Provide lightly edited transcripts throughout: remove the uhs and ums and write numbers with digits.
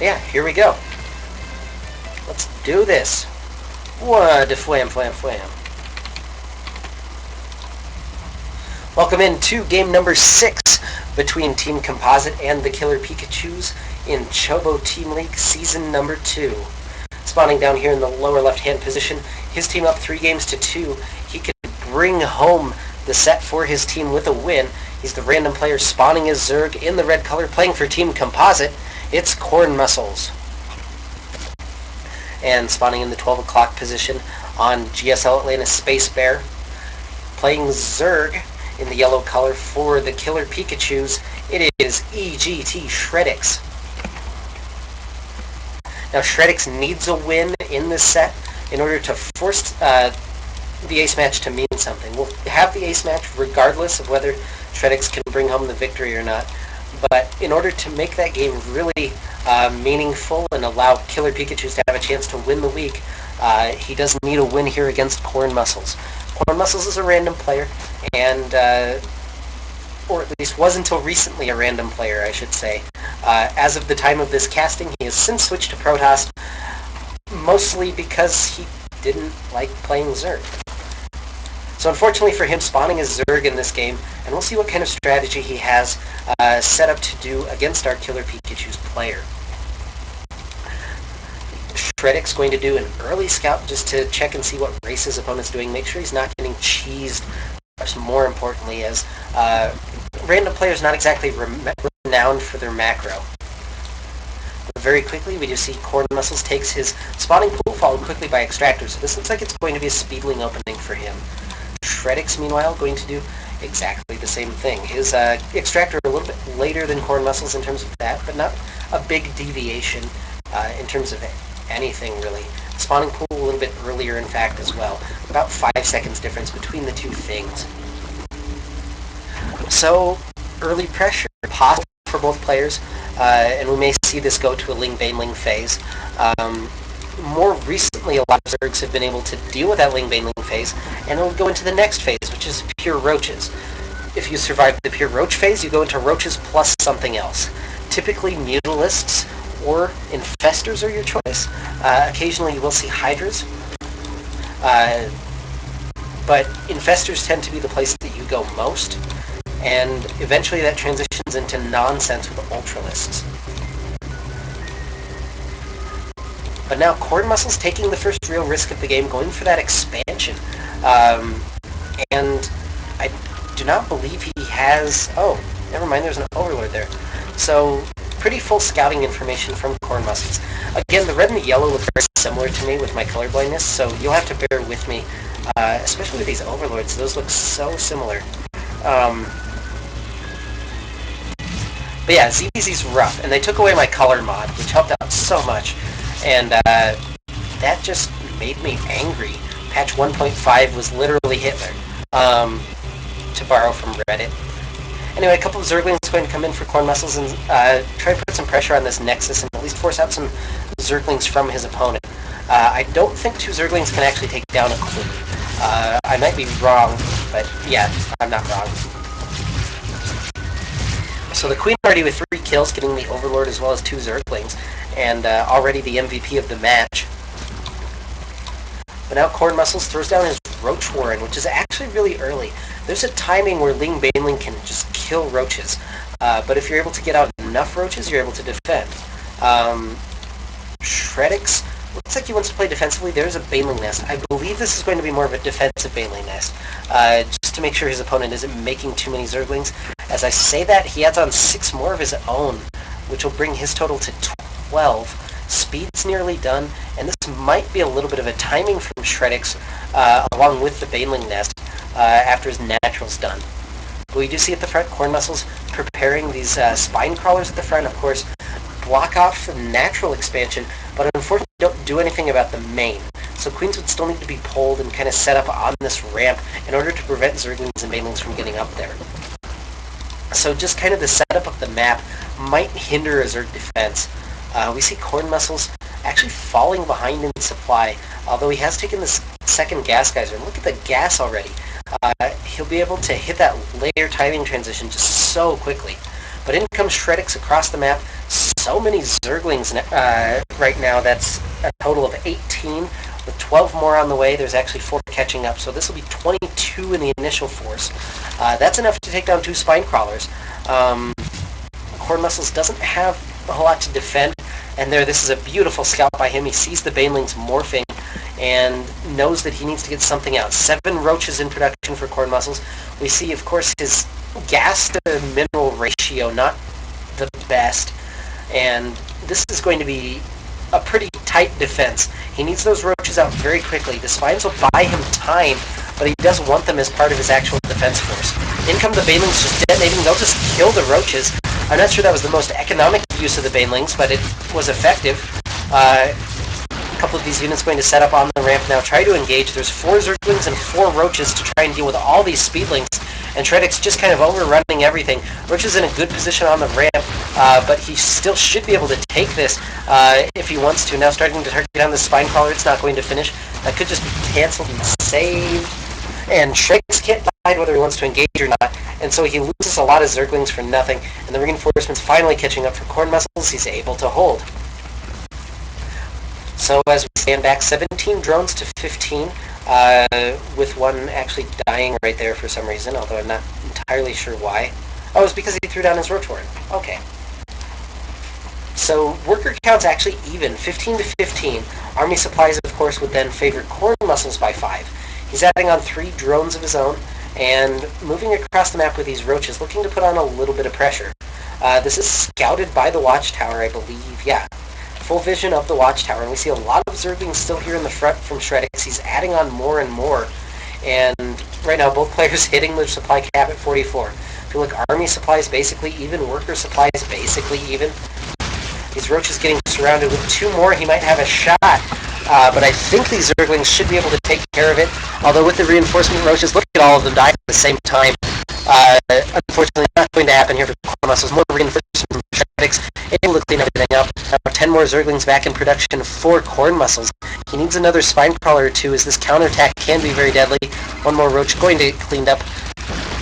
Yeah, here we go. Let's do this. What de flam flam flam. Welcome into game number 6 between Team Composite and the Killer Pikachus in Chobo Team League Season number 2. Spawning down here in the lower left-hand position, his team up 3-2. He could bring home the set for his team with a win. He's the random player spawning as Zerg in the red color, playing for Team Composite. It's CornMuscles. And spawning in the 12 o'clock position on GSL Atlanta Space Bear, playing Zerg in the yellow color for the Killer Pikachus. It is TC.Shreddix. Now Shreddix needs a win in this set in order to force the ace match to mean something. We'll have the ace match regardless of whether Shreddix can bring home the victory or not. But in order to make that game really meaningful and allow Killer Pikachus to have a chance to win the week, he does need a win here against CornMuscles. CornMuscles is a random player, and or at least was until recently a random player, I should say. As of the time of this casting, he has since switched to Protoss, mostly because he didn't like playing Zerg. So unfortunately for him, spawning as Zerg in this game, and we'll see what kind of strategy he has set up to do against our Killer Pikachus player. Shreddix going to do an early scout just to check and see what race his opponent's doing, make sure he's not getting cheesed. More importantly, as random players not exactly renowned for their macro. But very quickly, we just see CornMuscles takes his spawning pool, followed quickly by Extractor. So this looks like it's going to be a speedling opening for him. Shreddix, meanwhile, going to do exactly the same thing. His Extractor a little bit later than CornMuscles in terms of that, but not a big deviation in terms of anything, really. Spawning pool a little bit earlier, in fact, as well. About 5 seconds difference between the two things. So, early pressure possible for both players, and we may see this go to a Ling Baneling phase. More recently, a lot of Zergs have been able to deal with that Ling Baneling phase, and it'll go into the next phase, which is pure Roaches. If you survive the pure Roach phase, you go into Roaches plus something else. Typically, Mutalisks or Infestors are your choice. Occasionally you will see Hydras, but Infestors tend to be the place that you go most, and eventually that transitions into nonsense with Ultralisks. But now CornMuscles taking the first real risk of the game, going for that expansion, and I do not believe he has... Oh, never mind, there's an Overlord there. So, pretty full scouting information from CornMuscles. Again, the red and the yellow look very similar to me with my colorblindness, so you'll have to bear with me, especially with these Overlords. Those look so similar. But yeah, ZBZ's rough, and they took away my color mod, which helped out so much, and that just made me angry. Patch 1.5 was literally Hitler, to borrow from Reddit. Anyway, a couple of Zerglings going to come in for CornMuscles and try to put some pressure on this Nexus and at least force out some Zerglings from his opponent. I don't think 2 Zerglings can actually take down a Clue. I might be wrong, but yeah, I'm not wrong. So the Queen already with 3 kills, getting the Overlord as well as 2 Zerglings, and already the MVP of the match. But now CornMuscles throws down his Roach Warren, which is actually really early. There's a timing where Ling Baneling can just kill Roaches, but if you're able to get out enough Roaches, you're able to defend. Shreddix looks like he wants to play defensively. There's a Baneling Nest. I believe this is going to be more of a defensive Baneling Nest, just to make sure his opponent isn't making too many Zerglings. As I say that, he adds on 6 more of his own, which will bring his total to 12. Speed's nearly done, and this might be a little bit of a timing from Shreddix, along with the Baneling Nest, after his natural's done. But we do see at the front, CornMuscles preparing these spine crawlers at the front, of course, block off the natural expansion, but unfortunately don't do anything about the main. So Queens would still need to be pulled and kind of set up on this ramp in order to prevent Zerglings and Banelings from getting up there. So just kind of the setup of the map might hinder a Zerg defense. We see CornMuscles actually falling behind in supply, although he has taken this second gas geyser. Look at the gas already. He'll be able to hit that layer timing transition just so quickly. But in comes Shreddix across the map. So many Zerglings right now. That's a total of 18, with 12 more on the way. There's actually 4 catching up, so this will be 22 in the initial force. That's enough to take down 2 spine crawlers. CornMuscles doesn't have a whole lot to defend, and this is a beautiful scout by him. He sees the banelings morphing and knows that he needs to get something out. 7 roaches in production for CornMuscles. We see, of course, his gas to mineral ratio not the best, and this is going to be a pretty tight defense. He needs those roaches out very quickly. The spines will buy him time, but he does want them as part of his actual defense force. In come the banelings just detonating. They'll just kill the roaches. I'm not sure that was the most economic use of the banelings, but it was effective. A couple of these units going to set up on the ramp now, try to engage. There's 4 Zerglings and 4 roaches to try and deal with all these speedlings, and Shreddix just kind of overrunning everything. Roach is in a good position on the ramp, but he still should be able to take this if he wants to. Now starting to target down the spine crawler. It's not going to finish. That could just be cancelled and saved. And Shreddix can't decide whether he wants to engage or not, and so he loses a lot of Zerglings for nothing, and the reinforcements finally catching up for CornMuscles. He's able to hold. So as we stand back, 17 drones to 15, with one actually dying right there for some reason, although I'm not entirely sure why. Oh, it's because he threw down his roach horn. Okay. So worker count's actually even, 15 to 15. Army supplies, of course, would then favor CornMuscles by 5. He's adding on 3 drones of his own and moving across the map with these roaches, looking to put on a little bit of pressure. This is scouted by the watchtower, I believe. Yeah. Full vision of the watchtower, and we see a lot of Zerglings still here in the front from Shreddix. He's adding on more and more, and right now both players hitting their supply cap at 44. If you look, army supplies basically even, worker supplies basically even. These roaches getting surrounded with 2 more. He might have a shot, but I think these Zerglings should be able to take care of it. Although with the reinforcement roaches, look at all of them dying at the same time. Unfortunately, not going to happen here for CornMuscles. More reinforcement from Shreddix, able to clean everything up. 10 more Zerglings back in production for CornMuscles. He needs another spine crawler or 2, as this counterattack can be very deadly. 1 more roach going to get cleaned up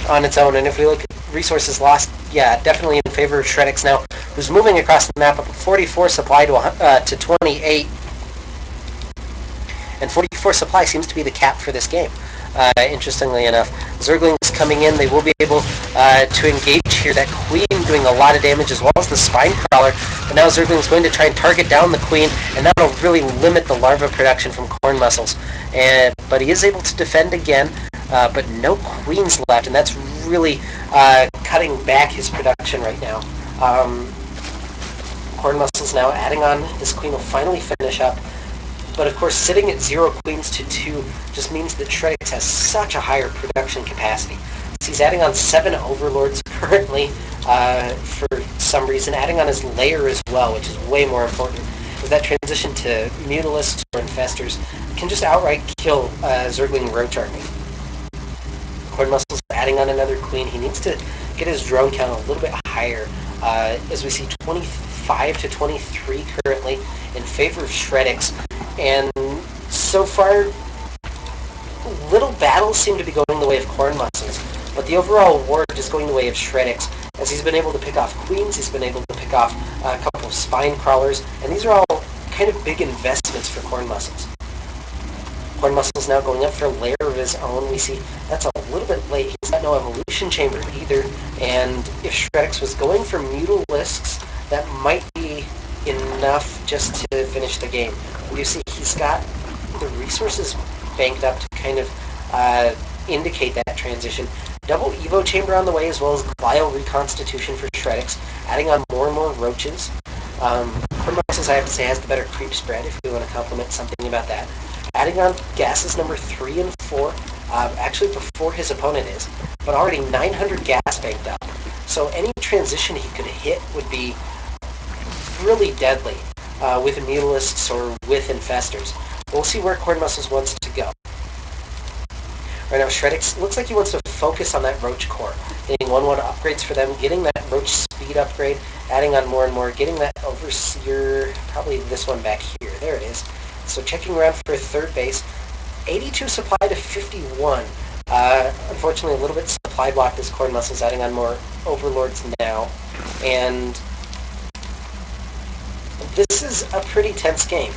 on its own. And if we look at resources lost, yeah, definitely in favor of Shreddix now, who's moving across the map up 44 supply to 28. And 44 supply seems to be the cap for this game. Interestingly enough, Zerglings coming in, they will be able to engage here. That queen doing a lot of damage, as well as the spine crawler. But now Zergling's going to try and target down the queen, and that'll really limit the larva production from CornMuscles. But he is able to defend again, but no queens left, and that's really cutting back his production right now. CornMuscles now adding on. This queen will finally finish up. But of course, sitting at 0 queens to 2 just means that Shreddix has such a higher production capacity. So he's adding on 7 overlords currently for some reason, adding on his lair as well, which is way more important. With that transition to mutalisks or infestors, can just outright kill Zergling roach army. CornMuscles adding on another queen. He needs to get his drone count a little bit higher, as we see 25 to 23 currently in favor of Shreddix. And so far, little battles seem to be going the way of CornMuscles, but the overall war is going the way of Shreddix, as he's been able to pick off queens, he's been able to pick off a couple of spine crawlers, and these are all kind of big investments for CornMuscles. CornMuscles now going up for a lair of his own. We see that's a little bit late. He's got no evolution chamber either, and if Shreddix was going for mutalisks, that might be enough just to finish the game. You see he's got the resources banked up to kind of indicate that transition. Double Evo chamber on the way, as well as Glio reconstitution for Shreddix, adding on more and more roaches. CornMuscles, I have to say, has the better creep spread, if we want to compliment something about that. Adding on gases number 3 and 4, actually before his opponent is, but already 900 gas banked up. So any transition he could hit would be really deadly with mutalisks or with infestors. We'll see where CornMuscles wants to go. Right now, Shreddix looks like he wants to focus on that roach core, getting 1-1 upgrades for them, getting that roach speed upgrade, adding on more and more, getting that overseer, probably this one back here. There it is. So checking around for a third base. 82 supply to 51. Unfortunately, a little bit supply blocked as CornMuscles, adding on more overlords now. And this is a pretty tense game.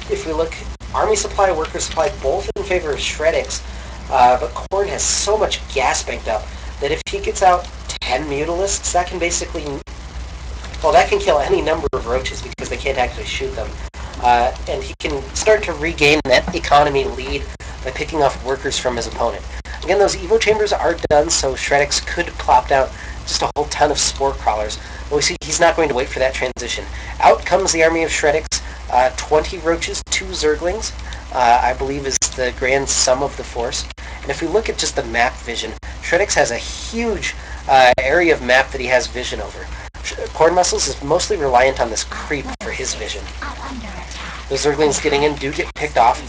If we look, Army Supply, Worker Supply, both in favor of Shreddix, but Corn has so much gas banked up that if he gets out 10 Mutalisks, that can basically, well, that can kill any number of roaches because they can't actually shoot them. And he can start to regain that economy lead by picking off workers from his opponent. Again, those Evo Chambers are done, so Shreddix could plop down just a whole ton of Spore Crawlers. But we see he's not going to wait for that transition. Out comes the army of Shreddix. 20 roaches, 2 Zerglings, I believe is the grand sum of the force. And if we look at just the map vision, Shreddix has a huge area of map that he has vision over. CornMuscles is mostly reliant on this creep for his vision. The Zerglings getting in do get picked off.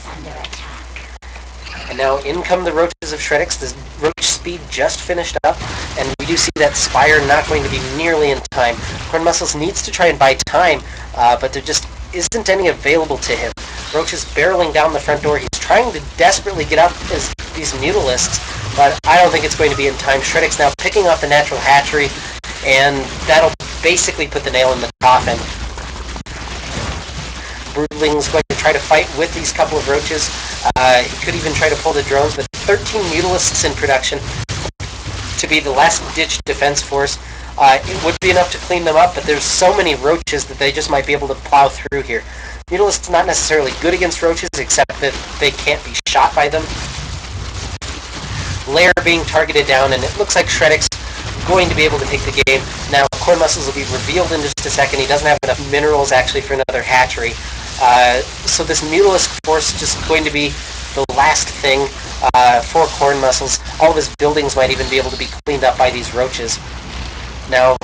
And now in come the roaches of Shreddix. The roach speed just finished up, and we do see that Spire not going to be nearly in time. CornMuscles needs to try and buy time, but there just isn't any available to him. Roach is barreling down the front door. He's trying to desperately get out these Mutalisks, but I don't think it's going to be in time. Shreddix now picking off the natural hatchery, and that'll basically put the nail in the coffin. Broodling's going to try to fight with these couple of roaches. He could even try to pull the drones, but 13 Mutalisks in production to be the last-ditch defense force. It would be enough to clean them up, but there's so many roaches that they just might be able to plow through here. Mutalisks not necessarily good against roaches, except that they can't be shot by them. Lair being targeted down, and it looks like Shreddix going to be able to take the game. Now, CornMuscles will be revealed in just a second. He doesn't have enough minerals, actually, for another hatchery. So this Mutalisk force is just going to be the last thing for CornMuscles. All of his buildings might even be able to be cleaned up by these roaches. Now,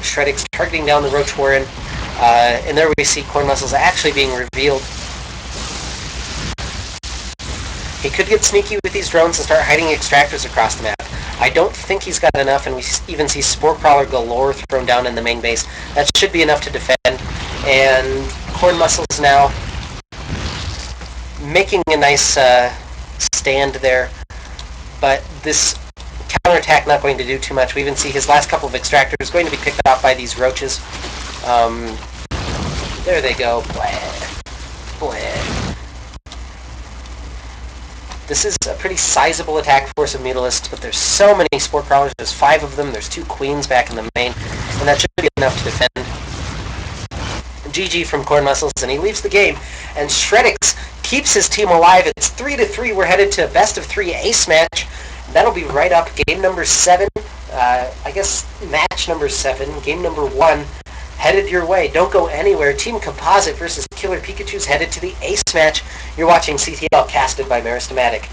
Shreddix targeting down the Roach Warren, and there we see CornMuscles actually being revealed. He could get sneaky with these drones and start hiding extractors across the map. I don't think he's got enough, and we even see Spore Crawler galore thrown down in the main base. That should be enough to defend, and CornMuscles now making a nice stand there, but this counterattack not going to do too much. We even see his last couple of extractors going to be picked off by these roaches. There they go. Bleh. Bleh. This is a pretty sizable attack force of Mutalisks, but there's so many Spore Crawlers. There's 5 of them. There's 2 Queens back in the main, and that should be enough to defend. GG from CornMuscles, and he leaves the game. And Shreddix keeps his team alive. It's 3-3. We're headed to a best-of-3 ace match. That'll be right up. Game number 7. I guess match number 7. Game number 1. Headed your way. Don't go anywhere. Team Composite versus Killer Pikachu's headed to the ace match. You're watching CTL casted by Meristematic.